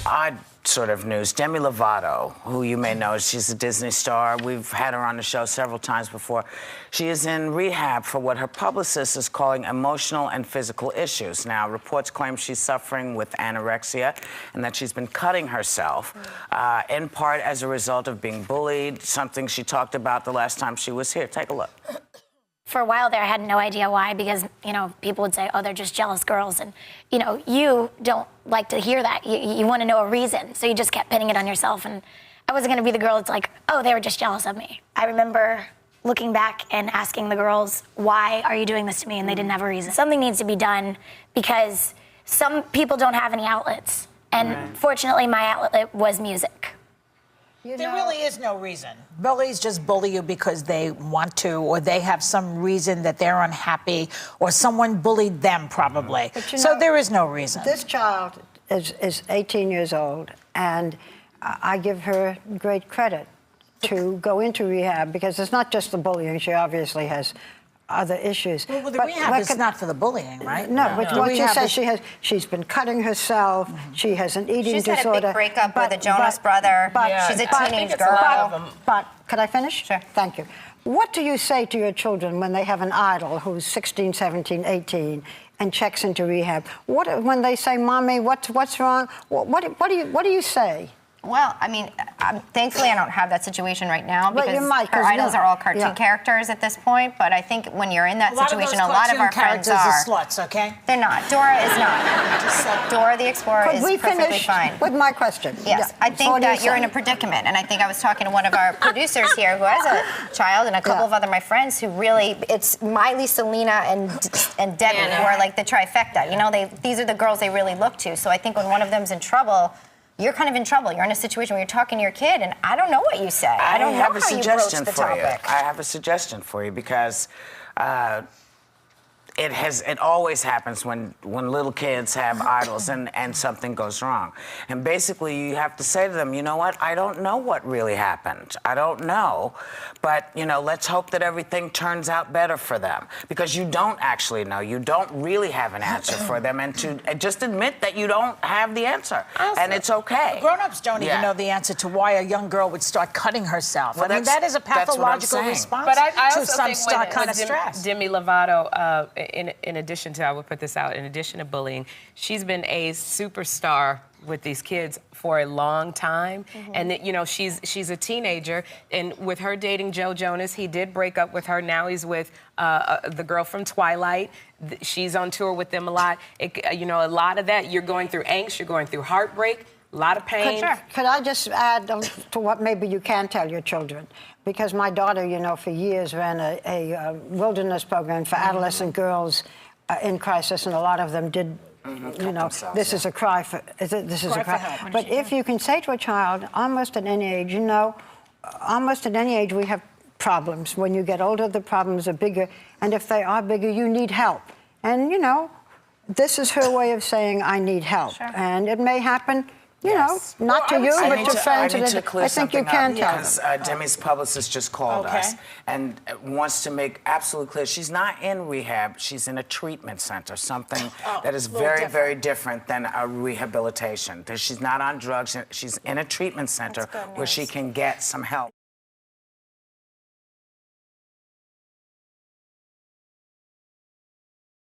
odd sort of news. Demi Lovato, who you may know, she's a Disney star. We've had her on the show several times before. She is in rehab for what her publicist is calling emotional and physical issues. Now, reports claim she's suffering with anorexia and that she's been cutting herself, in part as a result of being bullied, something she talked about the last time she was here. Take a look. For a while there, I had no idea why, because, you know, people would say, oh, they're just jealous girls. And, you know, you don't like to hear that. You want to know a reason. So you just kept pinning it on yourself. And I wasn't going to be the girl that's like, oh, they were just jealous of me. I remember looking back and asking the girls, why are you doing this to me? And they didn't have a reason. Something needs to be done because some people don't have any outlets. And fortunately, my outlet was music. There really is no reason. Bullies just bully you because they want to, or they have some reason that they're unhappy, or someone bullied them probably. So there is no reason. This child is 18 years old, and I give her great credit to go into rehab, because it's not just the bullying. She obviously has other issues. Well, the rehab is not for the bullying, right? No, but what she says, she's been cutting herself. She has an eating disorder. She's had a big breakup with a Jonas brother. She's a teenage girl. But could I finish? Sure. Thank you. What do you say to your children when they have an idol who's 16, 17, 18 and checks into rehab? When they say, "Mommy, what's wrong?" What do you say? Well, I mean, thankfully I don't have that situation right now, because you might, her idols are all cartoon characters at this point. But I think when you're in that situation, a lot of our friends are sluts, okay? They're not. Dora is not. Dora the Explorer is perfectly fine. With my question? Yes, I think that you're in a predicament, and I think I was talking to one of our producers here who has a child, and a couple of other my friends who really, it's Miley, Selena, and Debbie who are like the trifecta. You know, these are the girls they really look to. So I think when one of them's in trouble, you're kind of in trouble. You're in a situation where you're talking to your kid, and I don't know what you say. I don't know how you broach the topic. I have a suggestion for you, because it always happens when little kids have idols and something goes wrong. And basically, you have to say to them, you know what, I don't know what really happened. I don't know, but, you know, let's hope that everything turns out better for them. Because you don't actually know. You don't really have an answer for them. And to just admit that you don't have the answer. And it's okay. Grown-ups don't even know the answer to why a young girl would start cutting herself. Well, I mean, that is a pathological response to some kind of stress. Demi Lovato, in addition to, I would put this out, in addition to bullying, she's been a superstar with these kids for a long time. And that, you know, she's a teenager, and with her dating Joe Jonas, he did break up with her. Now he's with the girl from Twilight. She's on tour with them a lot. You know, a lot of that, you're going through angst, you're going through heartbreak, a lot of pain. Could I just add to what maybe you can tell your children? Because my daughter, you know, for years ran a wilderness program for adolescent girls in crisis, and a lot of them did, you know, this is a cry for, this is a cry. Help. But if you can say to a child, almost at any age, you know, almost at any age we have problems. When you get older, the problems are bigger, and if they are bigger, you need help. And, you know, this is her way of saying, I need help. And it may happen, you know, not to you, but to friends. I think you can tell them. Because Demi's publicist just called us and wants to make absolutely clear she's not in rehab. She's in a treatment center, something that is very, very different than a rehabilitation. She's not on drugs. She's in a treatment center where she can get some help.